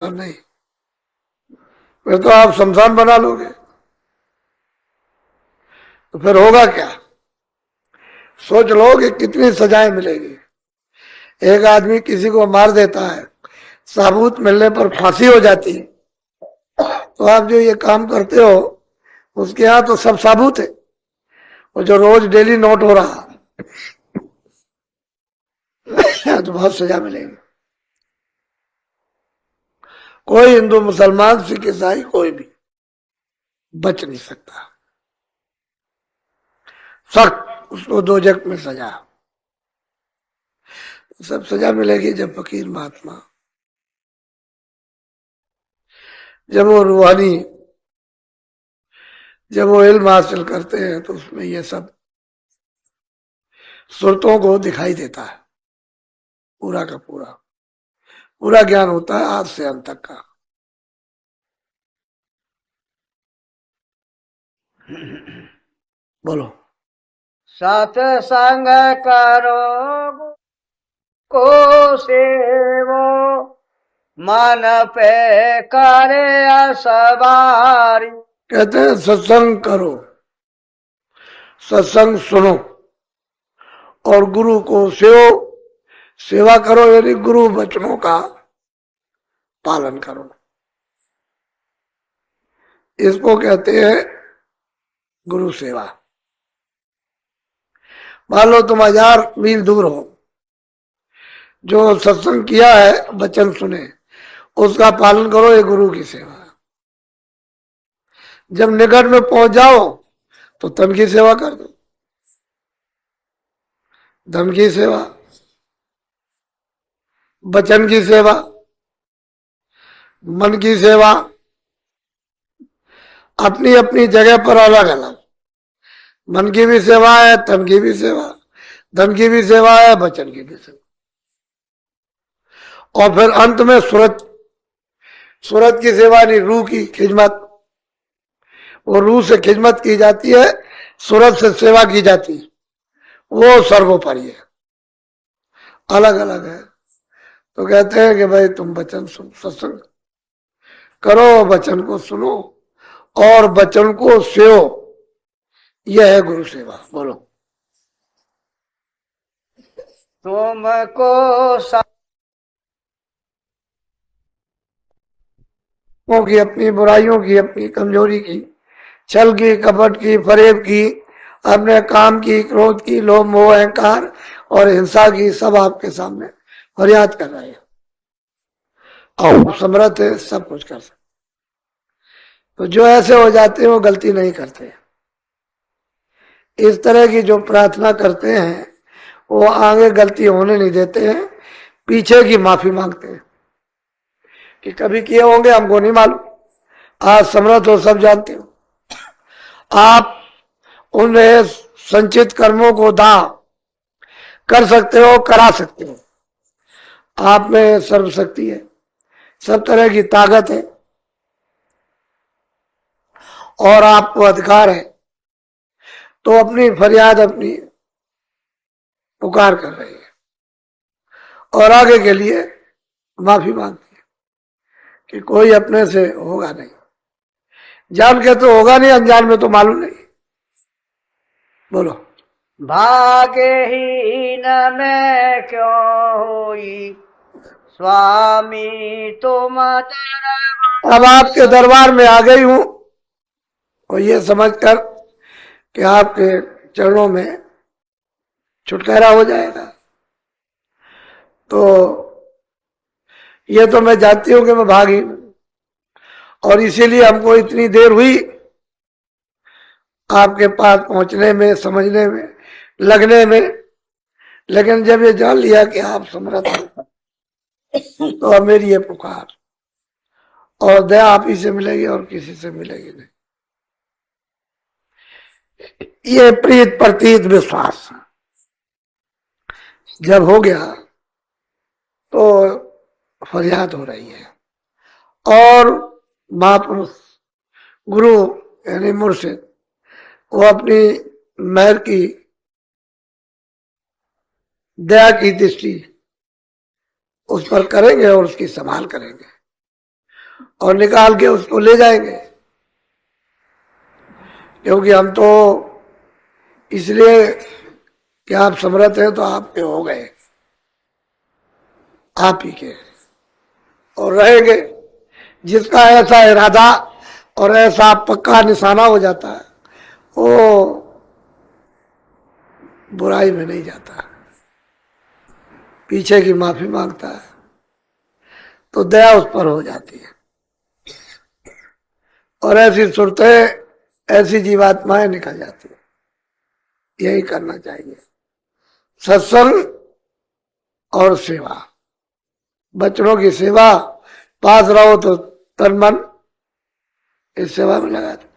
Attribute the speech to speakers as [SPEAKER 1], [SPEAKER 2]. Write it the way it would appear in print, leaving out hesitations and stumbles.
[SPEAKER 1] नहीं, फिर तो आप शमशान बना लोगे, तो फिर होगा क्या? सोच लो कि कितनी सजाएं मिलेगी। एक आदमी किसी को मार देता है, साबूत मिलने पर फांसी हो जाती है, तो आप जो ये काम करते हो उसके यहाँ तो सब साबूत है, और जो रोज डेली नोट हो रहा है तो बहुत सजा मिलेगी। कोई हिंदू मुसलमान सिख ईसाई कोई भी बच नहीं सकता, सख्त उसको दो जग में सजा। सब सजा मिलेगी जब फकीर महात्मा, जब वो रूहानी, जब वो इल्म हासिल करते हैं तो उसमें ये सब सुरतों को दिखाई देता है, पूरा का पूरा पूरा ज्ञान होता है आज से अंत तक का। बोलो।
[SPEAKER 2] सत्संग करो को सेवो, मन पे करे असवारी।
[SPEAKER 1] कहते हैं सत्संग करो, सत्संग सुनो और गुरु को सेवा करो, यानी गुरु वचनों का पालन करो। इसको कहते हैं गुरु सेवा। मान लो तुम 1000 मील दूर हो, जो सत्संग किया है, वचन सुने, उसका पालन करो, ये गुरु की सेवा। जब निकट में पहुंच जाओ तो तन की सेवा कर दो, धन की सेवा, वचन की सेवा, मन की सेवा, अपनी अपनी जगह पर अलग अलग। मन की भी सेवा है, तन की भी सेवा, धन की भी सेवा है, वचन की भी सेवा। और फिर अंत में सूरत की सेवा नहीं, रूह की खिदमत। वो रूह से खिदमत की जाती है, सूरत से सेवा की जाती है, वो सर्वोपरि है, अलग अलग है। तो कहते हैं कि भाई तुम वचन सुन, सत्संग करो, वचन को सुनो और वचन को सेवो, यह है गुरु सेवा। बोलो।
[SPEAKER 2] तुमको
[SPEAKER 1] की अपनी बुराइयों की, अपनी कमजोरी की, छल की, कपट की, फरेब की, अपने काम की, क्रोध की, लोभ मोह अहंकार और हिंसा की, सब आपके सामने फरियाद कर रहे हैं। और समर्थ है, सब कुछ कर सकते। तो जो ऐसे हो जाते हैं वो गलती नहीं करते। इस तरह की जो प्रार्थना करते हैं वो आगे गलती होने नहीं देते हैं, पीछे की माफी मांगते हैं कि कभी किए होंगे हमको नहीं मालूम, आज समर्थ हो, सब जानते हो। आप उन संचित कर्मों को दाह कर सकते हो, करा सकते हो। आप में सर्वशक्ति है, सब तरह की ताकत है और आपको अधिकार है, तो अपनी फरियाद, अपनी पुकार कर रही है और आगे के लिए माफी मांगती है कि कोई अपने से होगा नहीं, जान के तो होगा नहीं, अनजान में तो मालूम नहीं। बोलो।
[SPEAKER 2] भाग्यहीन में क्यों हुई स्वामी तुम दरबार।
[SPEAKER 1] अब आपके दरबार में आ गई हूं और ये समझकर कि आपके चरणों में छुटकारा हो जाएगा, तो ये तो मैं जानती हूं कि मैं भागी हूं, और इसीलिए हमको इतनी देर हुई आपके पास पहुंचने में, समझने में, लगने में। लेकिन जब ये जान लिया कि आप समर्थ हैं, तो अब मेरी ये पुकार और दया आप ही से मिलेगी और किसी से मिलेगी नहीं। ये प्रीत प्रतीत विश्वास जब हो गया तो फरियाद हो रही है, और महापुरुष गुरु यानी मुर्शिद वो अपनी मेहर की, दया की दृष्टि उस पर करेंगे और उसकी संभाल करेंगे। और निकाल के उसको ले जाएंगे, क्योंकि हम तो इसलिए कि आप समर्थ हैं तो आपके हो गए, आप ही के और रहेंगे। जिसका ऐसा इरादा और ऐसा पक्का निशाना हो जाता है वो बुराई में नहीं जाता, पीछे की माफी मांगता है तो दया उस पर हो जाती है। और ऐसी सुरतें, ऐसी जीवात्माएं निकल जाती है। यही करना चाहिए, सत्संग और सेवा, बच्चों की सेवा, पास रहो तो तन मन इस सेवा में लगा दो।